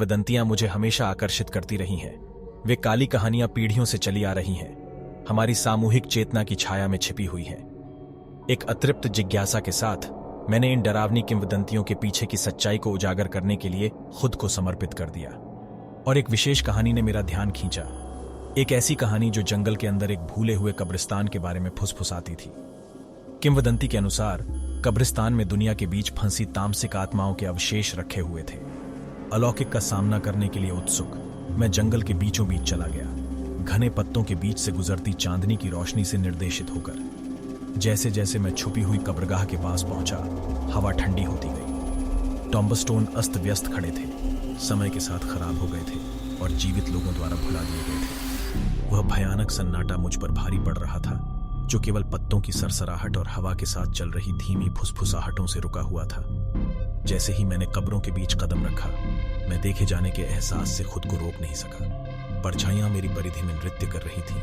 वदंतियां मुझे हमेशा आकर्षित करती रही हैं। वे काली कहानियां पीढ़ियों से चली आ रही हैं, हमारी सामूहिक चेतना की छाया में छिपी हुई हैं। एक अतृप्त जिज्ञासा के साथ मैंने इन डरावनी किंवदंतियों के पीछे की सच्चाई को उजागर करने के लिए खुद को समर्पित कर दिया। और एक विशेष कहानी ने मेरा ध्यान खींचा। एक ऐसी कहानी जो जंगल के अंदर एक भूले हुए कब्रिस्तान के बारे में फुसफुसाती थी। किंवदंती के अनुसार कब्रिस्तान में दुनिया के बीच फंसी तामसिक आत्माओं के अवशेष रखे हुए थे। अलौकिक का सामना करने के लिए उत्सुक मैं जंगल के बीचों बीच चला गया, घने पत्तों के बीच से गुजरती चांदनी की रोशनी से निर्देशित होकर। जैसे जैसे मैं छुपी हुई कब्रगाह के पास पहुंचा, हवा ठंडी होती गई। टॉम्बस्टोन अस्त व्यस्त खड़े थे, समय के साथ खराब हो गए थे और जीवित लोगों द्वारा भुला दिए गए थे। वह भयानक सन्नाटा मुझ पर भारी पड़ रहा था, जो केवल पत्तों की सरसराहट और हवा के साथ चल रही धीमी फुसफुसाहटों से रुका हुआ था। जैसे ही मैंने कब्रों के बीच कदम रखा, मैं देखे जाने के एहसास से खुद को रोक नहीं सका। परछाइयां मेरी परिधि में नृत्य कर रही थी,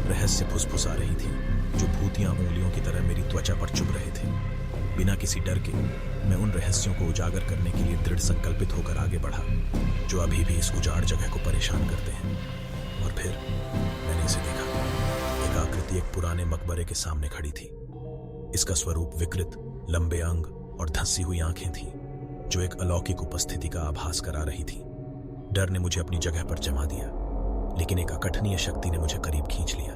रहस्य फुसफुसा रही थी, जो भूतियां उंगलियों की तरह मेरी त्वचा पर चुभ रहे थे। बिना किसी डर के मैं उन रहस्यों को उजागर करने के लिए दृढ़ संकल्पित होकर आगे बढ़ा, जो अभी भी इस उजाड़ जगह को परेशान करते हैं। और फिर मैंने इसे देखा। एक आकृति एक पुराने मकबरे के सामने खड़ी थी। इसका स्वरूप विकृत, लंबे अंग और धंसी हुई आंखें थीं, जो एक अलौकिक उपस्थिति का आभास करा रही थी। डर ने मुझे अपनी जगह पर जमा दिया, लेकिन एक अकठनीय शक्ति ने मुझे करीब खींच लिया।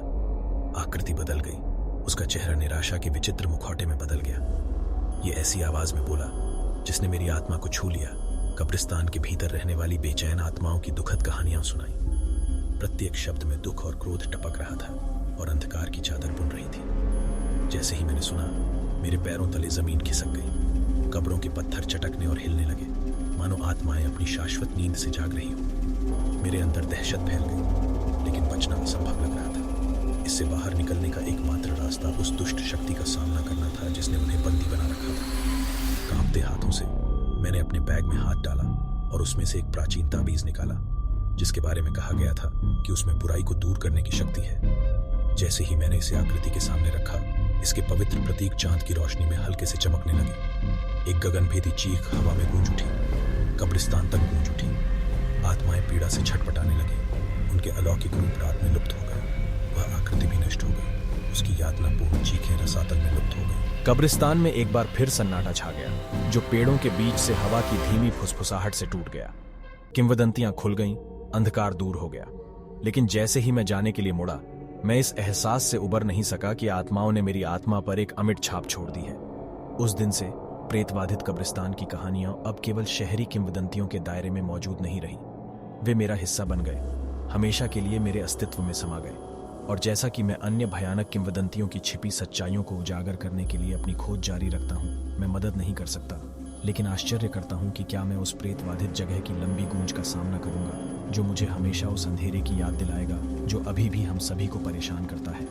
आकृति बदल गई, उसका चेहरा निराशा के विचित्र मुखौटे में बदल गया। ये ऐसी आवाज में बोला जिसने मेरी आत्मा को छू लिया, कब्रिस्तान के भीतर रहने वाली बेचैन आत्माओं की दुखद कहानियां सुनाई। प्रत्येक शब्द में दुख और क्रोध टपक रहा था और अंधकार की चादर बुन रही थी। जैसे ही मैंने सुना, मेरे पैरों तले जमीन खिसक गई। कब्रों के पत्थर चटकने और हिलने लगे, मानो आत्माएं अपनी शाश्वत नींद से जाग रही हो। मेरे अंदर दहशत फैल गई, लेकिन बचना असंभव लग रहा था। इससे बाहर निकलने का एकमात्र रास्ता उस दुष्ट शक्ति का सामना करना था जिसने उन्हें बंदी बना रखा था। कांपते हाथों से मैंने अपने बैग में हाथ डाला और उसमें से एक प्राचीन ताबीज निकाला, जिसके बारे में कहा गया था कि उसमें बुराई को दूर करने की शक्ति है। जैसे ही मैंने इसे आकृति के सामने रखा, इसके पवित्र प्रतीक चांद की रोशनी में हल्के से चमकने लगे। एक गगनभेदी चीख हवा में गूंज उठी, कब्रिस्तान तक गूंज उठी। आत्माएं पीड़ा से छटपटाने लगी, उनके अलौकिक रूप रात में लुप्त हो गए। वह आकृति भी नष्ट हो गई, उसकी यातनापूर्ण चीखें रसातल में लुप्त हो गई। कब्रिस्तान में एक बार फिर सन्नाटा छा गया, जो पेड़ों के बीच से हवा की धीमी फुसफुसाहट से टूट गया। किंवदंतियां खुल गईं, अंधकार दूर हो गया। लेकिन जैसे ही मैं जाने के लिए मुड़ा, मैं इस एहसास से उबर नहीं सका कि आत्माओं ने मेरी आत्मा पर एक अमिट छाप छोड़ दी है। उस दिन से प्रेतबाधित कब्रिस्तान की कहानियां अब केवल शहरी किंवदंतियों के दायरे में मौजूद नहीं रही। वे मेरा हिस्सा बन गए, हमेशा के लिए मेरे अस्तित्व में समा गए। और जैसा कि मैं अन्य भयानक किंवदंतियों की छिपी सच्चाइयों को उजागर करने के लिए अपनी खोज जारी रखता हूँ, मैं मदद नहीं कर सकता, लेकिन आश्चर्य करता हूँ कि क्या मैं उस प्रेतबाधित जगह की लंबी गूंज का सामना करूंगा, जो मुझे हमेशा उस अंधेरे की याद दिलाएगा जो अभी भी हम सभी को परेशान करता है।